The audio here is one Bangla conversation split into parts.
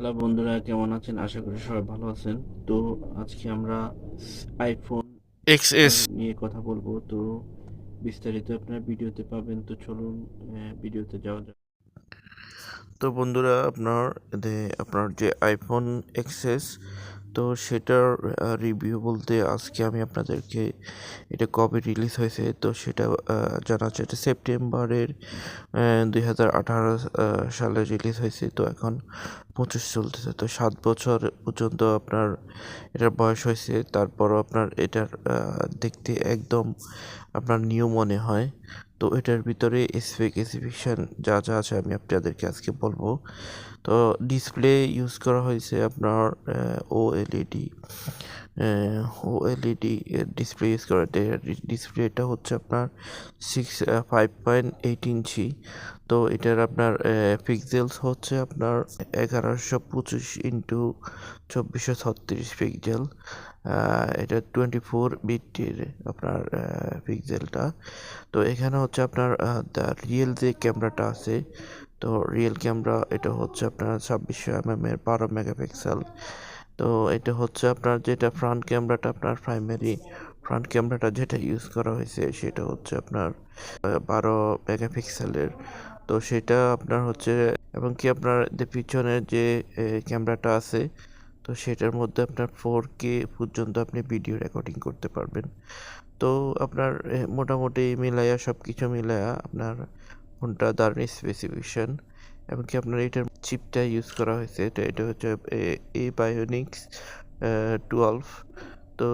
হ্যালো বন্ধুরা, কেমন আছেন? আশা করি সবাই ভালো আছেন। তো আজকে আমরা আইফোন এক্সএস। নিয়ে কথা বলবো। তো বিস্তারিত আপনার ভিডিওতে পাবেন। তো চলুন ভিডিওতে যাওয়া যাক। তো বন্ধুরা, আপনার যে আইফোন এক্সএস, তো সেটার রিভিউ বলতে আজকে আমি আপনাদেরকে এটা কবে রিলিজ হয়েছে তো সেটা জানাচ্ছি। এটা সেপ্টেম্বরের 2018 সালে রিলিজ হয়েছে। তো এখন 25 চলতেছে, তো 7 বছর পর্যন্ত আপনার এটার বয়স হয়েছে। তারপরও আপনার এটার দেখতে একদম আপনার নিউ মনে হয়। তো এটার ভিতরে স্পেসিফিকেশন যা যা আছে আমি আপনাদেরকে আজকে বলবো। তো ডিসপ্লে ইউজ করা হয়েছে আপনার ওএলইডি ওএলইডি ডিসপ্লে ইউজ করা। ডিসপ্লেটা হচ্ছে আপনার 5.8 ইঞ্চি। তো এটার আপনার পিক্সেলস হচ্ছে আপনার 1125 × 2436 পিক্সেল। এটা 24 বিটের আপনার পিক্সেলটা। তো এখানে হচ্ছে আপনার রিয়েল যে ক্যামেরাটা আছে, তো রিয়েল ক্যামেরা এটা হচ্ছে আপনার 2600 এর 12 মেগাপিক্সেল। তো এটা হচ্ছে আপনার যেটা ফ্রন্ট ক্যামেরাটা, আপনার প্রাইমারি ফ্রন্ট ক্যামেরাটা যেটা ইউজ করা হয়েছে সেটা হচ্ছে আপনার 12 মেগাপিক্সেলের। তো সেটা আপনার হচ্ছে, এবং কি আপনার যে পিছনের যে ক্যামেরাটা আছে, তো সেটার মধ্যে আপনার 4K পর্যন্ত আপনি ভিডিও রেকর্ডিং করতে পারবেন। তো আপনার মোটামুটি মিলাইয়া সব কিছু মিলাইয়া আপনার ফোনটা দারুণ স্পেসিফিকেশন। এবং কি আপনার এটার চিপটা ইউজ করা হয়েছে, তো এটা হচ্ছে এ বায়োনিক্স 12। তো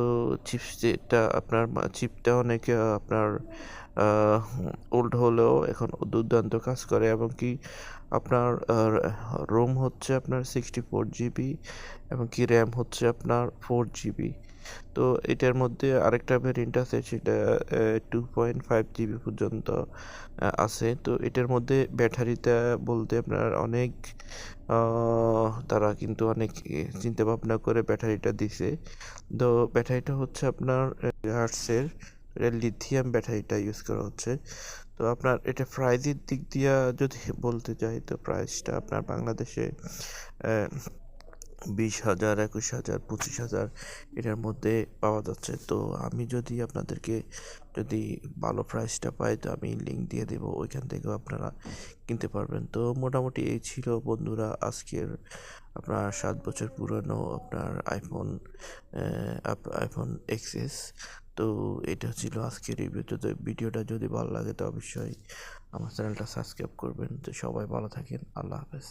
চিপসটা আপনার চিপটা অনেক আপনার ওল্ড হলেও এখন দুর্দান্ত কাজ করে। এবং কি আপনার রোম হচ্ছে আপনার 64 জিবি, এবং কি র্যাম হচ্ছে আপনার 4 জিবি। তো এটার মধ্যে আরেকটা ভেরিয়েন্ট আছে, সেটা 2.5 জিবি পর্যন্ত আছে। তো এটার মধ্যে ব্যাটারিটা বলতে আপনার অনেক তারা কিন্তু অনেক চিন্তা ভাবনা করে ব্যাটারিটা দিছে। তো ব্যাটারিটা হচ্ছে আপনার হার্টসের লিথিয়াম ব্যাটারিটা ইউজ করা হচ্ছে। তো আপনার এটা প্রাইজের দিক দিয়া যদি বলতে চাই, তো প্রাইসটা আপনার বাংলাদেশে 20,000, 21,000, 25,000 এটার মধ্যে পাওয়া যাচ্ছে। তো আমি যদি আপনাদেরকে যদি ভালো প্রাইসটা পাই, তো আমি লিঙ্ক দিয়ে দেবো, ওইখান থেকেও আপনারা কিনতে পারবেন। তো মোটামুটি এই ছিল বন্ধুরা আজকের আপনার 7 বছর পুরনো আপনার আইফোন এক্সএস। তো এটা ছিল আজকের রিভিউ। তো ভিডিওটা যদি ভালো লাগে তো অবশ্যই আমার চ্যানেলটা সাবস্ক্রাইব করবেন। তো সবাই ভালো থাকেন, আল্লাহ হাফেজ।